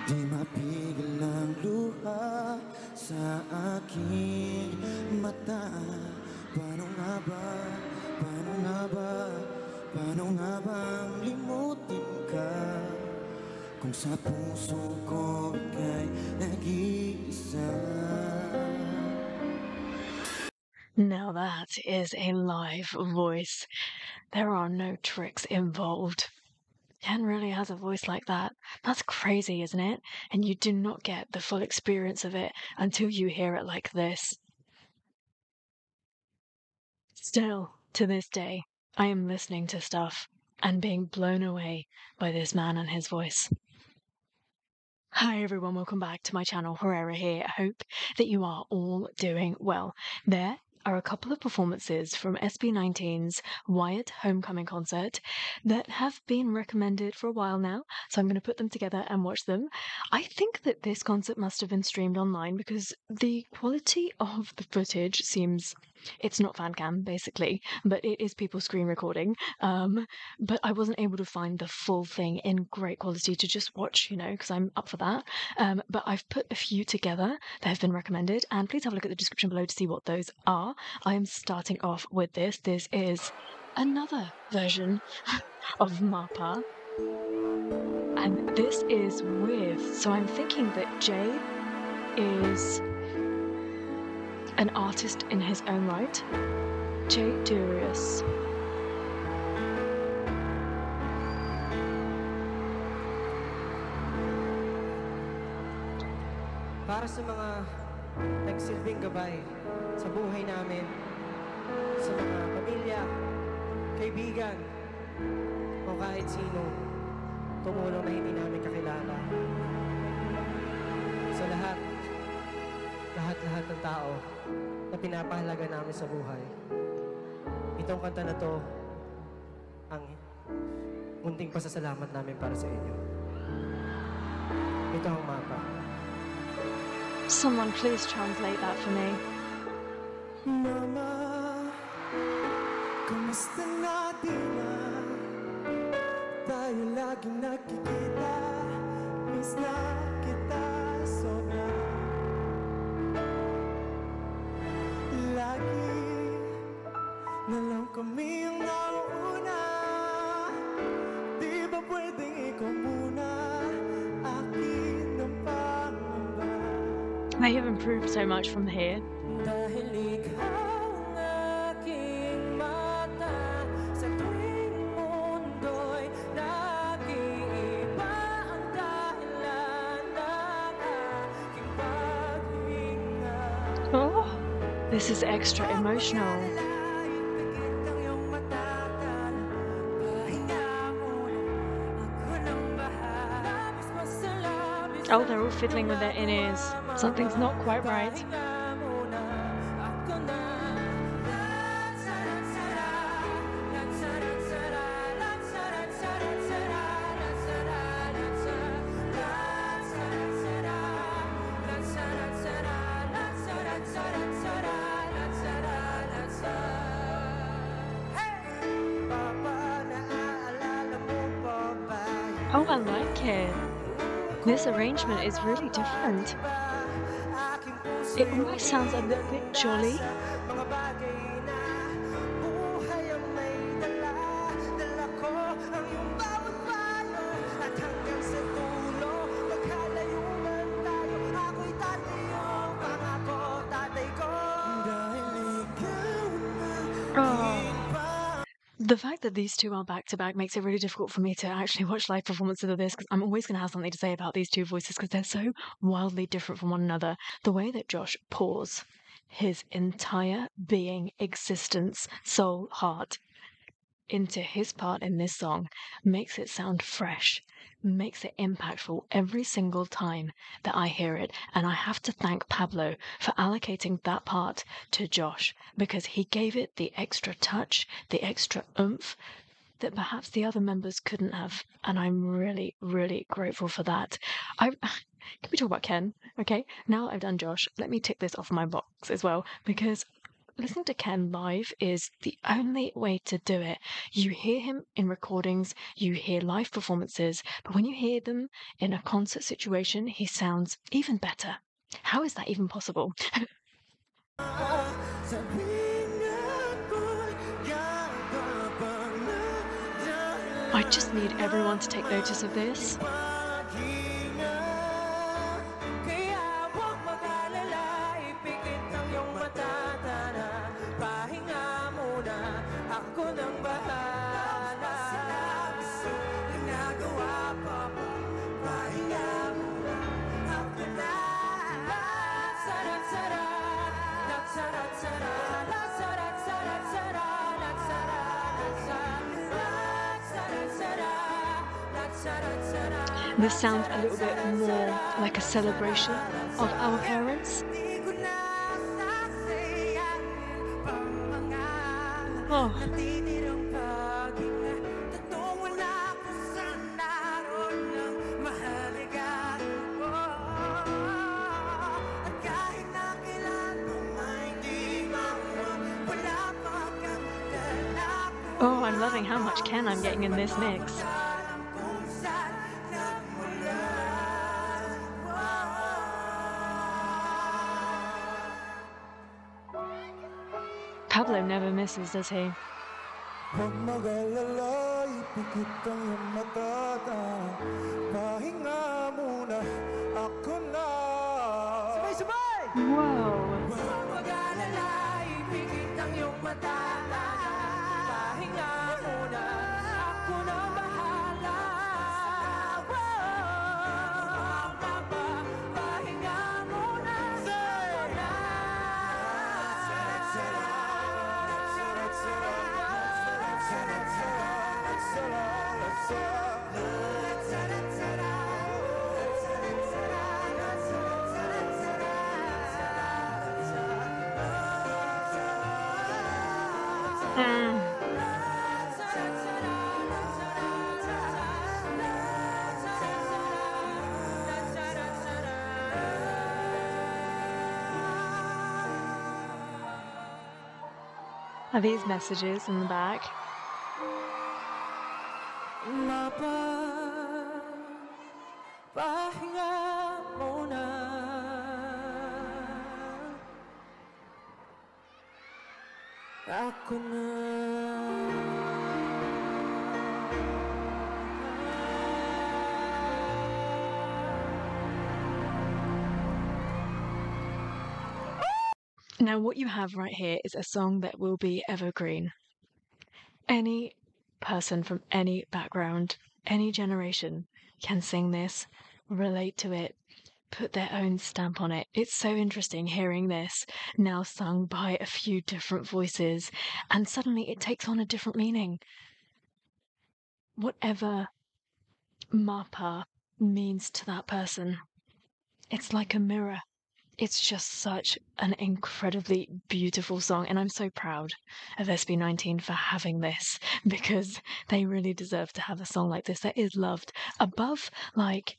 Di mapigil ang luha sa aking mata. Paano nga ba, paano nga ba, paano nga bang limutin ka? Kung sa puso ko ika'y nag-iisa. Now that is a live voice. There are no tricks involved. Ken really has a voice like that. That's crazy, isn't it? And you do not get the full experience of it until you hear it like this. Still, to this day, I am listening to stuff and being blown away by this man and his voice. Hi everyone, welcome back to my channel, Herrera here. I hope that you are all doing well. There are a couple of performances from SB19's Wyat Homecoming concert that have been recommended for a while now, so I'm going to put them together and watch them. I think that this concert must have been streamed online because the quality of the footage seems... It's not fan cam, basically, but it is people screen recording. But I wasn't able to find the full thing in great quality to just watch, you know, because I'm up for that. But I've put a few together that have been recommended, and please have a look at the description below to see what those are. I am starting off with this. This is another version of Mapa. And this is with, so I'm thinking that Jay is an artist in his own right. Jay Durias. Para sa mga nagsilbing gabay sa buhay namin, sa mga pamilya, kaibigan, o kahit sino tumulong na hindi namin kakilala. Sa lahat ng tao na pinapahalaga namin sa buhay. Itong kanta na to, ang munting pasasalamat namin para sa inyo. Ito ang Mapa. Someone please translate that for me. Mama, kumusta natin na? Tayo laging nakikita, miss na kita sobra. Lagi na lang kami ang nauuna. Di ba pwedeng ikaw muna, akin ang pangamba? They have improved so much from here. Dahil ikaw ang aking mata, sa tuwing mundo'y nag-iiba ang dahilan ng aking paghinga. Oh, this is extra emotional. Oh, they're all fiddling with their in-ears. Something's not quite right. Oh, I like it. This arrangement is really different. It almost sounds a little bit jolly. The fact that these two are back to back makes it really difficult for me to actually watch live performances of this, because I'm always going to have something to say about these two voices because they're so wildly different from one another. The way that Josh pours his entire being, existence, soul, heart into his part in this song makes it sound fresh, makes it impactful every single time that I hear it. And I have to thank Pablo for allocating that part to Josh, because he gave it the extra touch, the extra oomph that perhaps the other members couldn't have. And I'm really, really grateful for that. Can we talk about Ken? Okay, now I've done Josh, let me tick this off my box as well, because listening to Ken live is the only way to do it. You hear him in recordings, you hear live performances, but when you hear them in a concert situation, he sounds even better. How is that even possible? I just need everyone to take notice of this. This sounds a little bit more like a celebration of our parents. Oh. Oh, I'm loving how much Ken I'm getting in this mix. Pablo never misses, does he? Whoa! Are these messages in the back? Mapa, pahinga muna. Ako na. Now, what you have right here is a song that will be evergreen. Any person from any background, any generation can sing this, relate to it, put their own stamp on it. It's so interesting hearing this now sung by a few different voices, and suddenly it takes on a different meaning. Whatever Mapa means to that person, it's like a mirror. It's just such an incredibly beautiful song, and I'm so proud of SB19 for having this, because they really deserve to have a song like this that is loved above, like,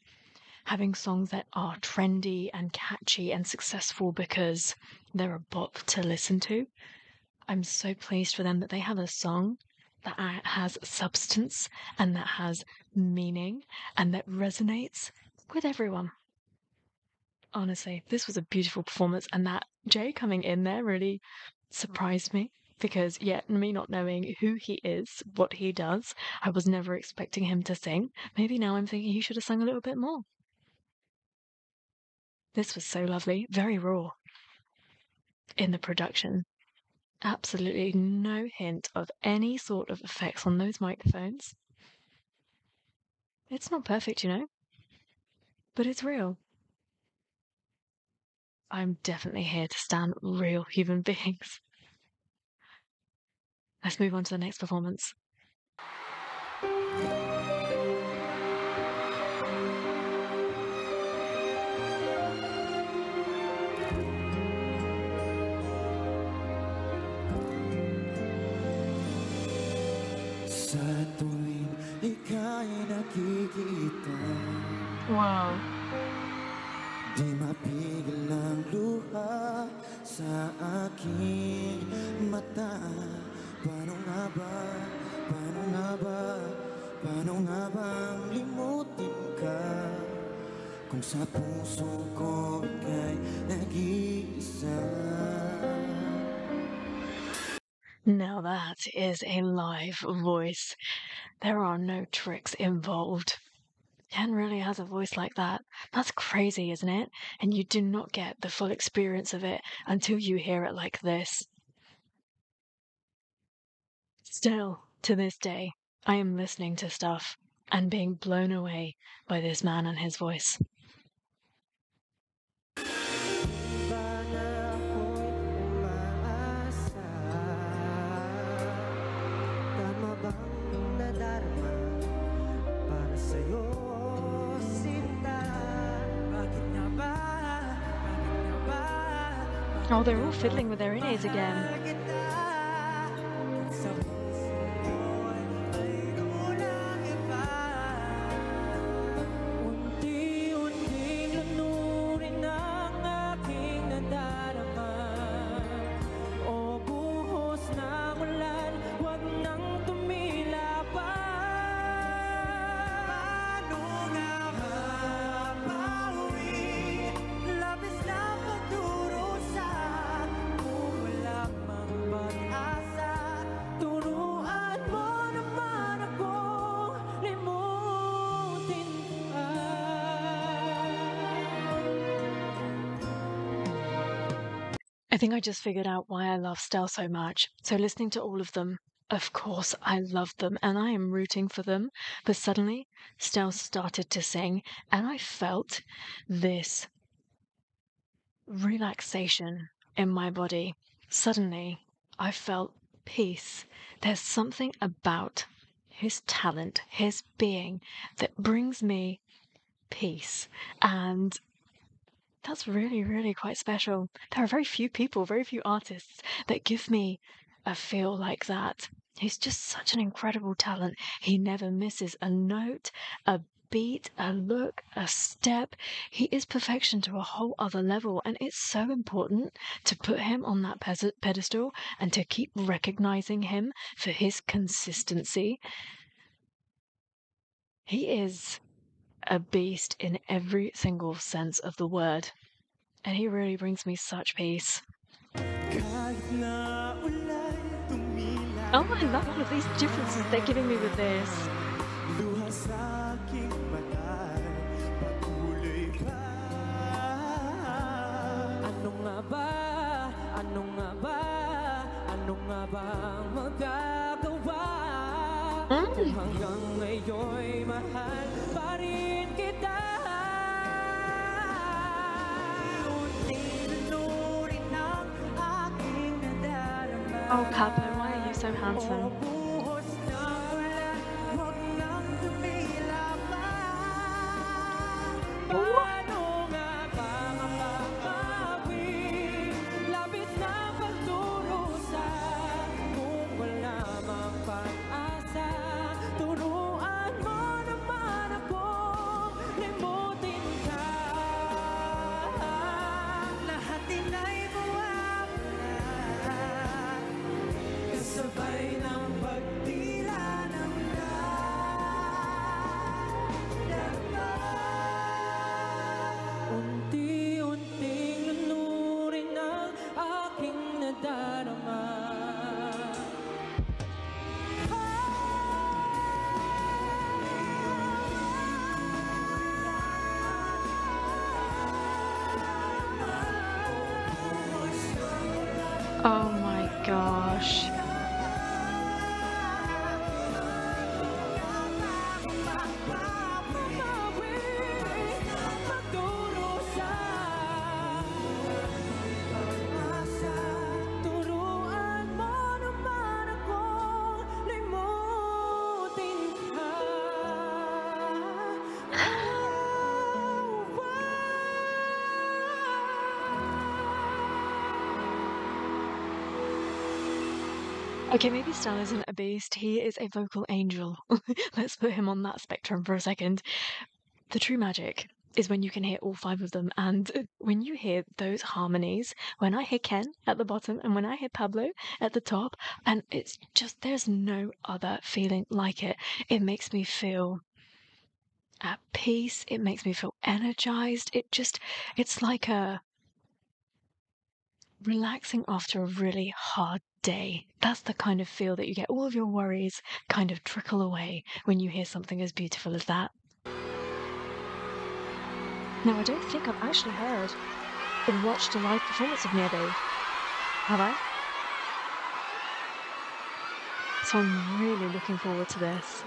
having songs that are trendy and catchy and successful because they're a bop to listen to. I'm so pleased for them that they have a song that has substance and that has meaning and that resonates with everyone. Honestly, this was a beautiful performance, and that Jay coming in there really surprised me because, me not knowing who he is, what he does, I was never expecting him to sing. Maybe now I'm thinking he should have sung a little bit more. This was so lovely, very raw in the production. Absolutely no hint of any sort of effects on those microphones. It's not perfect, but it's real. I'm definitely here to stand real human beings. Let's move on to the next performance. Wow. Di mapigil ang luha sa aking mata. Paano nga ba, paano nga ba, paano nga bang limutin ka? Kung sa puso ko ika'y nag-iisa. Now that is a live voice. There are no tricks involved. Ken really has a voice like that. That's crazy, isn't it? And you do not get the full experience of it until you hear it like this. Still, to this day, I am listening to stuff and being blown away by this man and his voice. Oh, they're all fiddling with their ears again. I think I just figured out why I love Stell so much. So listening to all of them, of course I love them and I am rooting for them. But suddenly Stell started to sing and I felt this relaxation in my body. Suddenly I felt peace. There's something about his talent, his being, that brings me peace. And that's really, really quite special. There are very few people, very few artists that give me a feel like that. He's just such an incredible talent. He never misses a note, a beat, a look, a step. He is perfection to a whole other level, and it's so important to put him on that pedestal and to keep recognizing him for his consistency. He is a beast in every single sense of the word. And he really brings me such peace. Oh, I love all of these differences they're giving me with this. Hanggang ngayon'y mahal pa rin kita. Oh, Papa, why are you so handsome? Oh my gosh. Okay, maybe Stan isn't a beast, he is a vocal angel. Let's put him on that spectrum for a second. The true magic is when you can hear all 5 of them. And when you hear those harmonies, when I hear Ken at the bottom and when I hear Pablo at the top, and it's just, there's no other feeling like it. It makes me feel at peace. It makes me feel energized. It's like a relaxing after a really hard day. That's the kind of feel that you get. All of your worries kind of trickle away when you hear something as beautiful as that. Now, I don't think I've actually heard or watched a live performance of Nyebe, have I? So I'm really looking forward to this.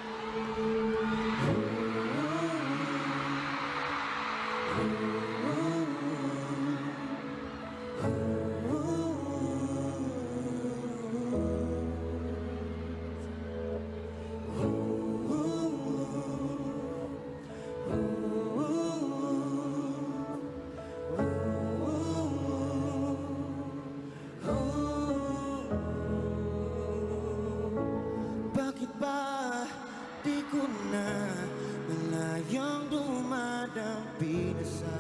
Bakit ba di ko na malayang dumadampi na sa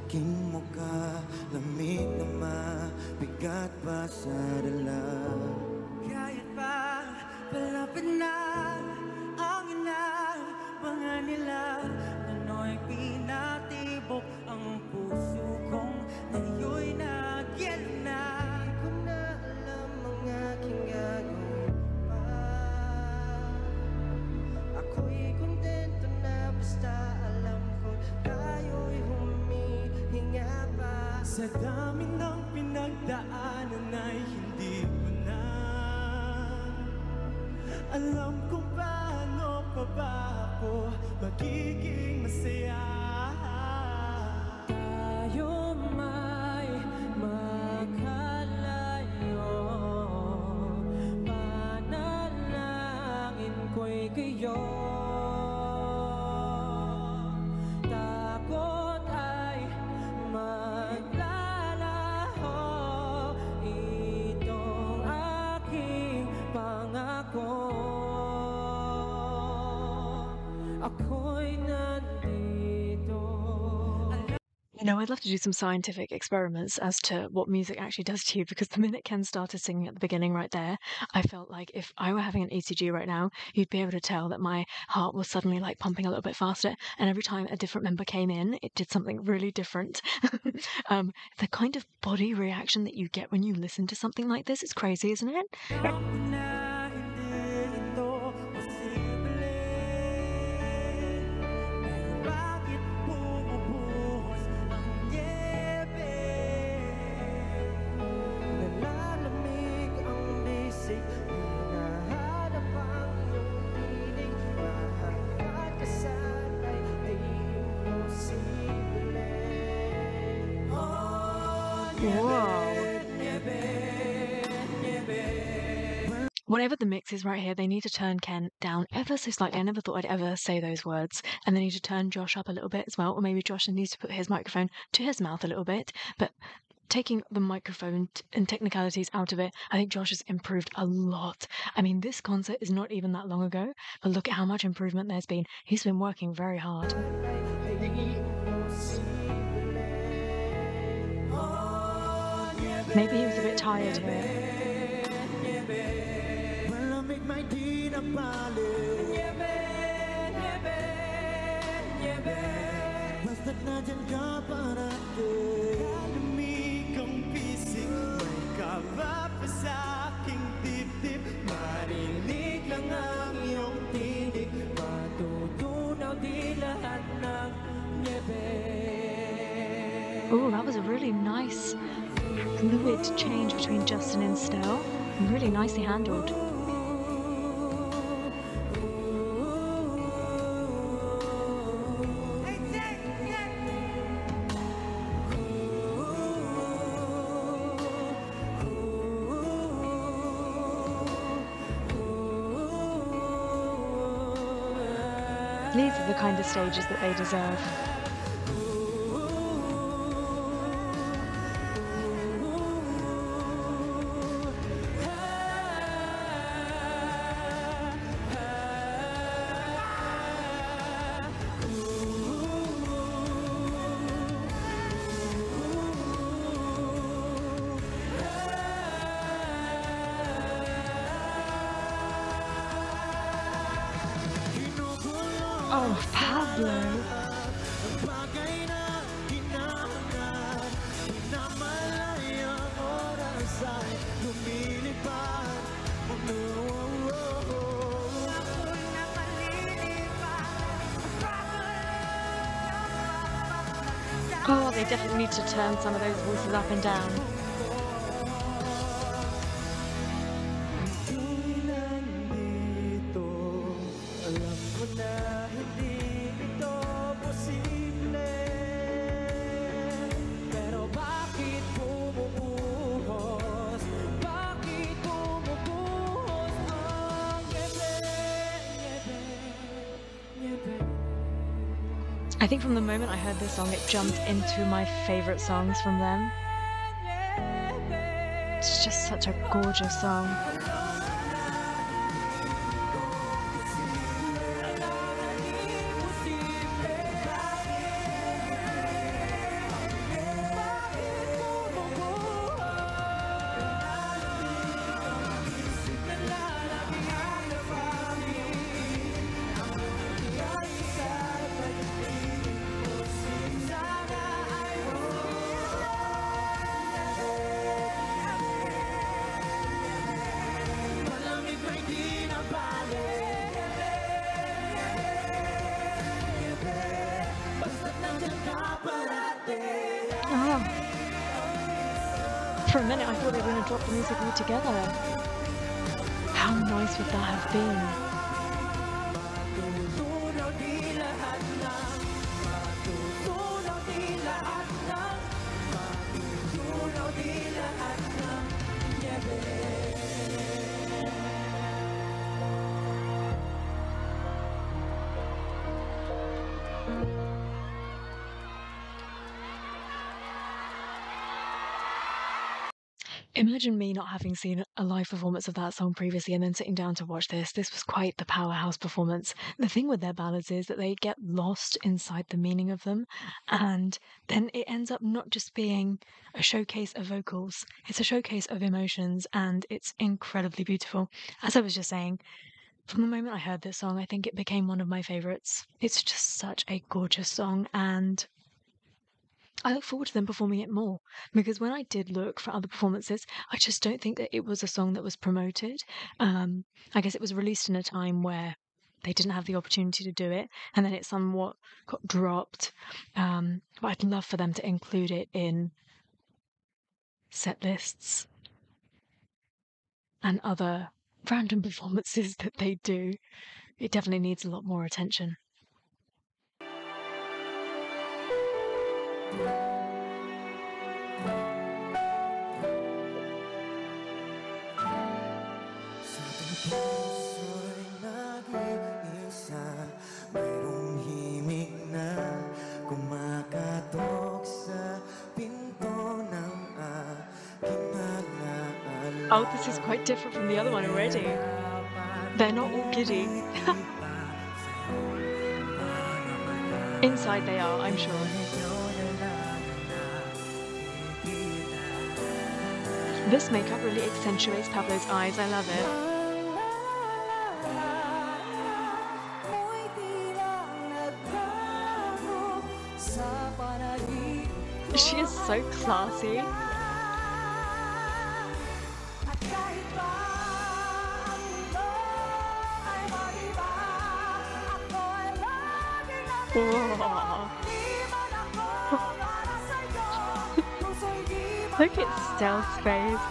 aking mukha? Lamig na mabigat pa sa dala. Kahit pa palapit na ang inang mga nila, nano'y pinatibok ang puso kong ngayo'y nagyelo na. Di ko na alam ang aking gagawin pa. Ako'y kontento na basta alam ko tayo'y humihinga pa. Sa dami ng pinagdaanan ay hindi ko na alam kung paano pa ba ako magiging masaya. Tayo may magkalayo, panalangin ko'y kayo. Takot ay maglalaho, itong aking pangako. Ako'y nandito. You know, I'd love to do some scientific experiments as to what music actually does to you, because the minute Ken started singing at the beginning right there, I felt like if I were having an ECG right now, you'd be able to tell that my heart was suddenly like pumping a little bit faster, and every time a different member came in, it did something really different. The kind of body reaction that you get when you listen to something like this is crazy, isn't it? Whatever the mix is right here, they need to turn Ken down ever so slightly. I never thought I'd ever say those words. And they need to turn Josh up a little bit as well. Or maybe Josh needs to put his microphone to his mouth a little bit. But taking the microphone and technicalities out of it, I think Josh has improved a lot. I mean, this concert is not even that long ago, but look at how much improvement there's been. He's been working very hard. Maybe he was a bit tired here. Oh, that was a really nice fluid change between Justin and Stell. Really nicely handled. These are the kind of stages that they deserve. flow. Bagay na hinahangad, na malayang oras ay lumilipad. Oh, they definitely need to turn some of those voices up and down. I think from the moment I heard this song, it jumped into my favourite songs from them. It's just such a gorgeous song. For a minute I thought they were going to drop the music altogether. How nice would that have been? Imagine me not having seen a live performance of that song previously and then sitting down to watch this. This was quite the powerhouse performance. The thing with their ballads is that they get lost inside the meaning of them, and then it ends up not just being a showcase of vocals, it's a showcase of emotions, and it's incredibly beautiful. As I was just saying, from the moment I heard this song, I think it became one of my favourites. It's just such a gorgeous song, and I look forward to them performing it more, because when I did look for other performances, I just don't think that it was a song that was promoted. I guess it was released in a time where they didn't have the opportunity to do it, and then it somewhat got dropped. But I'd love for them to include it in set lists and other random performances that they do. It definitely needs a lot more attention. Oh, this is quite different from the other one already. They're not all giddy. Inside they are, I'm sure. This makeup really accentuates Pablo's eyes. I love it. She is so classy. Look at Stealth's face.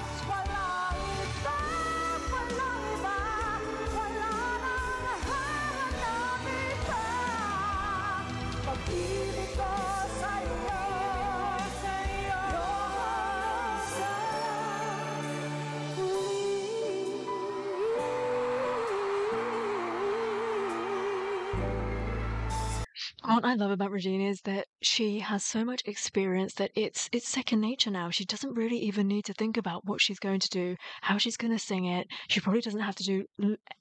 What I love about Regine is that she has so much experience that it's second nature now. She doesn't really even need to think about what she's going to do, how she's going to sing it. She probably doesn't have to do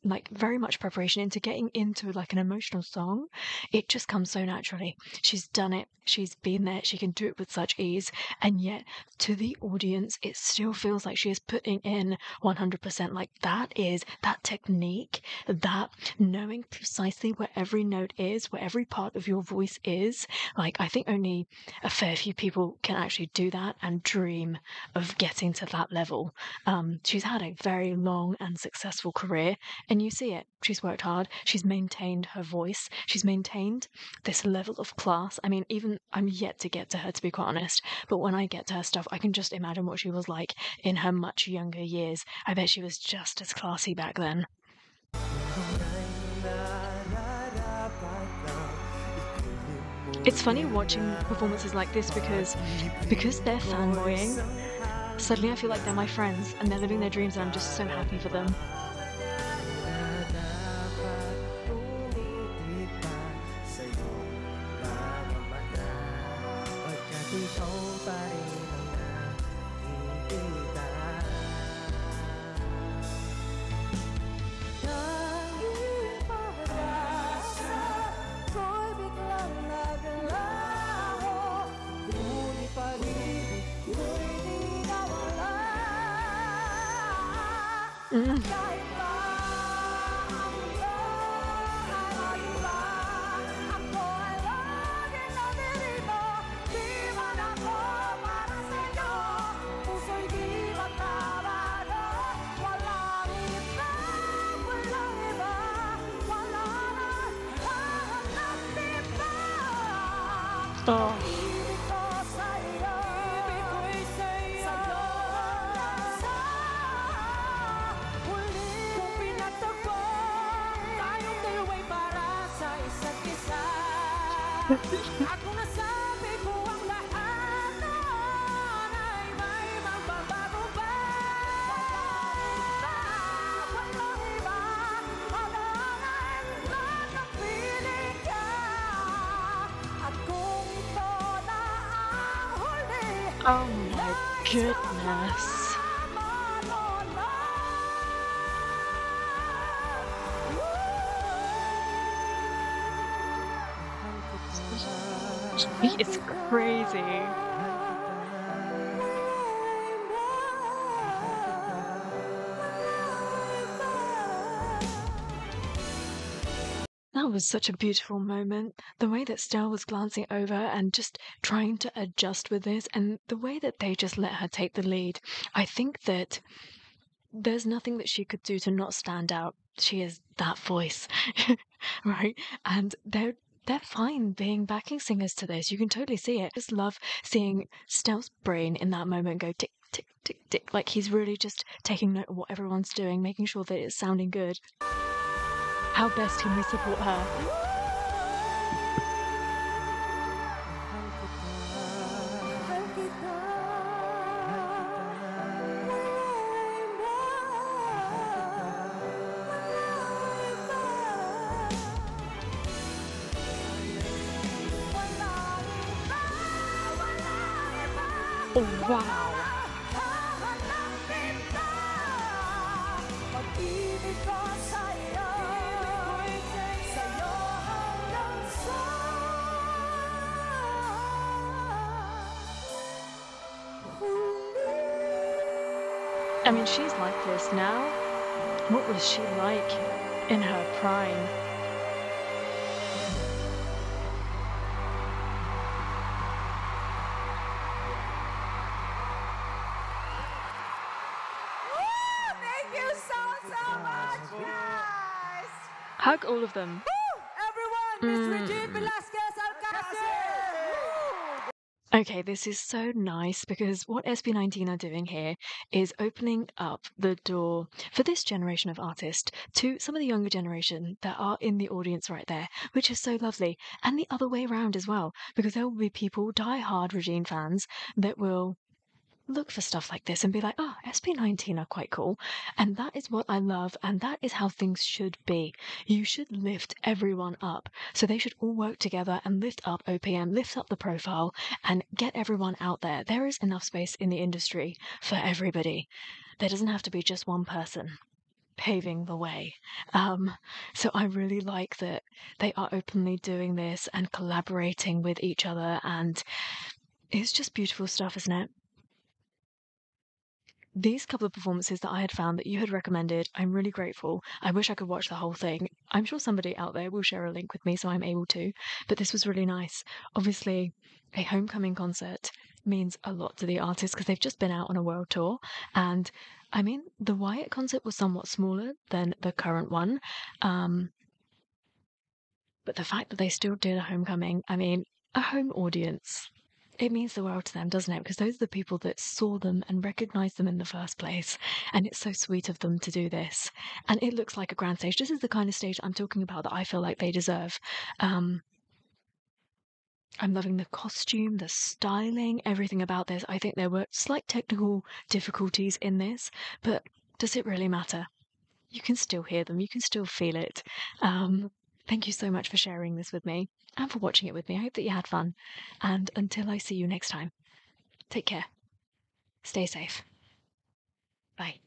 like very much preparation into getting into like an emotional song. It just comes so naturally. She's done it. She's been there. She can do it with such ease. And yet to the audience, it still feels like she is putting in 100%. Like that technique, that knowing precisely where every note is, where every part of your voice is. Like, I think only a fair few people can actually do that and dream of getting to that level. She's had a very long and successful career, and you see it. She's worked hard. She's maintained her voice. She's maintained this level of class. I mean, even I'm yet to get to her, to be quite honest, but when I get to her stuff, I can just imagine what she was like in her much younger years. I bet she was just as classy back then. It's funny watching performances like this because they're fanboying. Suddenly I feel like they're my friends and they're living their dreams and I'm just so happy for them. Oh. Oh my goodness. It's crazy. That was such a beautiful moment. The way that Stell was glancing over and just trying to adjust with this, and the way that they just let her take the lead. I think that there's nothing that she could do to not stand out. She is that voice, right? And they're fine being backing singers to this. You can totally see it. I just love seeing Stell's brain in that moment go tick, tick, tick, tick. Like he's really just taking note of what everyone's doing, making sure that it's sounding good. How best can we support her? Oh, wow. I mean, she's like this now. What was she like in her prime? Thank you so much, guys! Hug all of them. Everyone, Miss Regine Velasquez. Okay, this is so nice because what SB19 are doing here is opening up the door for this generation of artists to some of the younger generation that are in the audience right there, which is so lovely. And the other way around as well, because there will be people, die-hard Regine fans, that will look for stuff like this and be like, oh, SB19 are quite cool. And that is what I love. And that is how things should be. You should lift everyone up. So they should all work together and lift up OPM, lift up the profile, and get everyone out there. There is enough space in the industry for everybody. There doesn't have to be just one person paving the way. So I really like that they are openly doing this and collaborating with each other, and it's just beautiful stuff, isn't it? These couple of performances that I had found that you had recommended, I'm really grateful. I wish I could watch the whole thing. I'm sure somebody out there will share a link with me so I'm able to, but this was really nice. Obviously, a homecoming concert means a lot to the artists because they've just been out on a world tour, and I mean, the Wyat concert was somewhat smaller than the current one, but the fact that they still did a homecoming, I mean, a home audience, it means the world to them, doesn't it? Because those are the people that saw them and recognized them in the first place. And it's so sweet of them to do this. And it looks like a grand stage. This is the kind of stage I'm talking about that I feel like they deserve. I'm loving the costume, the styling, everything about this. I think there were slight technical difficulties in this, but does it really matter? You can still hear them, you can still feel it. Thank you so much for sharing this with me and for watching it with me. I hope that you had fun. And until I see you next time, take care. Stay safe. Bye.